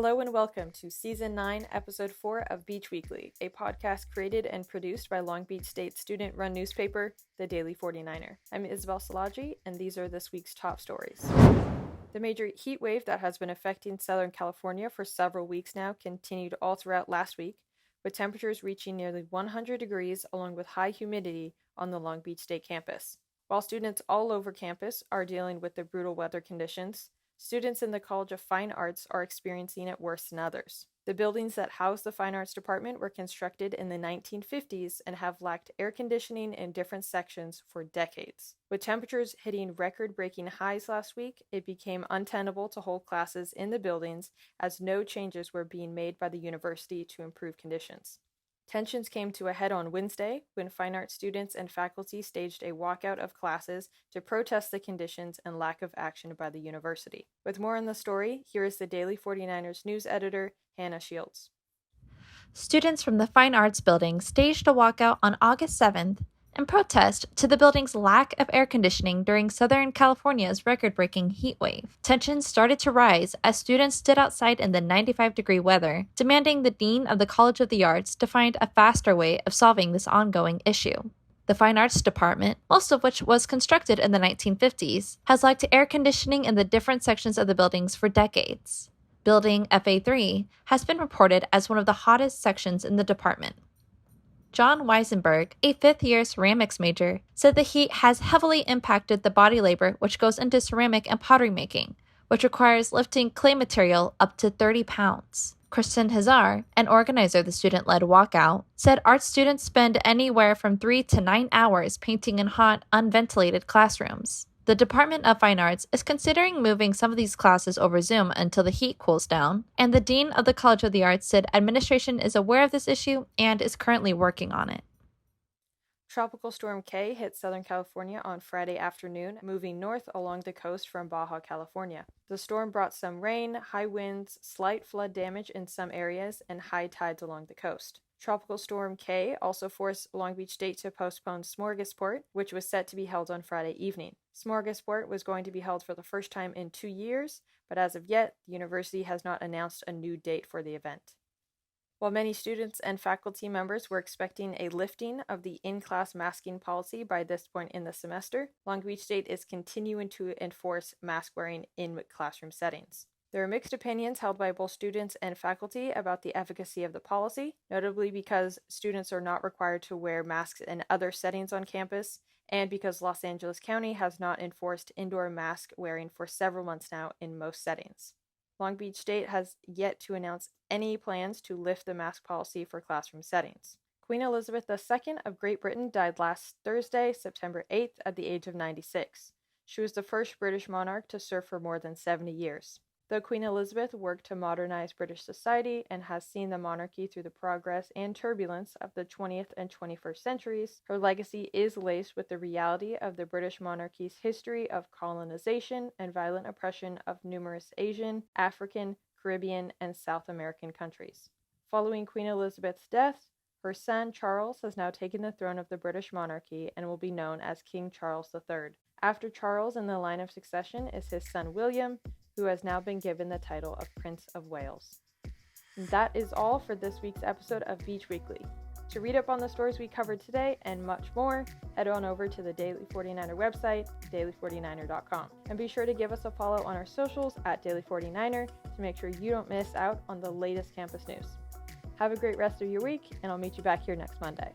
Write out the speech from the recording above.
Hello and welcome to Season 9, Episode 4 of Beach Weekly, a podcast created and produced by Long Beach State student-run newspaper, The Daily 49er. I'm Isabel Salaji, and these are this week's top stories. The major heat wave that has been affecting Southern California for several weeks now continued all throughout last week, with temperatures reaching nearly 100 degrees along with high humidity on the Long Beach State campus. While students all over campus are dealing with the brutal weather conditions, students in the College of Fine Arts are experiencing it worse than others. The buildings that house the Fine Arts Department were constructed in the 1950s and have lacked air conditioning in different sections for decades. With temperatures hitting record-breaking highs last week, it became untenable to hold classes in the buildings as no changes were being made by the university to improve conditions. Tensions came to a head on Wednesday when fine arts students and faculty staged a walkout of classes to protest the conditions and lack of action by the university. With more on the story, here is the Daily 49ers news editor, Hannah Shields. Students from the Fine Arts Building staged a walkout on August 7th in protest to the building's lack of air conditioning during Southern California's record-breaking heat wave. Tensions started to rise as students stood outside in the 95-degree weather, demanding the Dean of the College of the Arts to find a faster way of solving this ongoing issue. The Fine Arts Department, most of which was constructed in the 1950s, has lacked air conditioning in the different sections of the buildings for decades. Building FA3 has been reported as one of the hottest sections in the department. John Weisenberg, a fifth-year ceramics major, said the heat has heavily impacted the body labor which goes into ceramic and pottery making, which requires lifting clay material up to 30 pounds. Kristen Hazar, an organizer of the student-led walkout, said art students spend anywhere from 3 to 9 hours painting in hot, unventilated classrooms. The Department of Fine Arts is considering moving some of these classes over Zoom until the heat cools down, and the Dean of the College of the Arts said administration is aware of this issue and is currently working on it. Tropical Storm K hit Southern California on Friday afternoon, moving north along the coast from Baja California. The storm brought some rain, high winds, slight flood damage in some areas, and high tides along the coast. Tropical Storm K also forced Long Beach State to postpone Smorgasbord, which was set to be held on Friday evening. Smorgasbord was going to be held for the first time in 2 years, but as of yet, the university has not announced a new date for the event. While many students and faculty members were expecting a lifting of the in-class masking policy by this point in the semester, Long Beach State is continuing to enforce mask wearing in classroom settings. There are mixed opinions held by both students and faculty about the efficacy of the policy, notably because students are not required to wear masks in other settings on campus, and because Los Angeles County has not enforced indoor mask wearing for several months now in most settings. Long Beach State has yet to announce any plans to lift the mask policy for classroom settings. Queen Elizabeth II of Great Britain died last Thursday, September 8th, at the age of 96. She was the first British monarch to serve for more than 70 years. Though Queen Elizabeth worked to modernize British society and has seen the monarchy through the progress and turbulence of the 20th and 21st centuries, her legacy is laced with the reality of the British monarchy's history of colonization and violent oppression of numerous Asian, African, Caribbean, and South American countries. Following Queen Elizabeth's death, her son Charles has now taken the throne of the British monarchy and will be known as King Charles III. After Charles in the line of succession is his son William, who has now been given the title of Prince of Wales. And that is all for this week's episode of Beach Weekly. To read up on the stories we covered today and much more, head on over to the Daily 49er website, daily49er.com. And be sure to give us a follow on our socials at Daily49er to make sure you don't miss out on the latest campus news. Have a great rest of your week, and I'll meet you back here next Monday.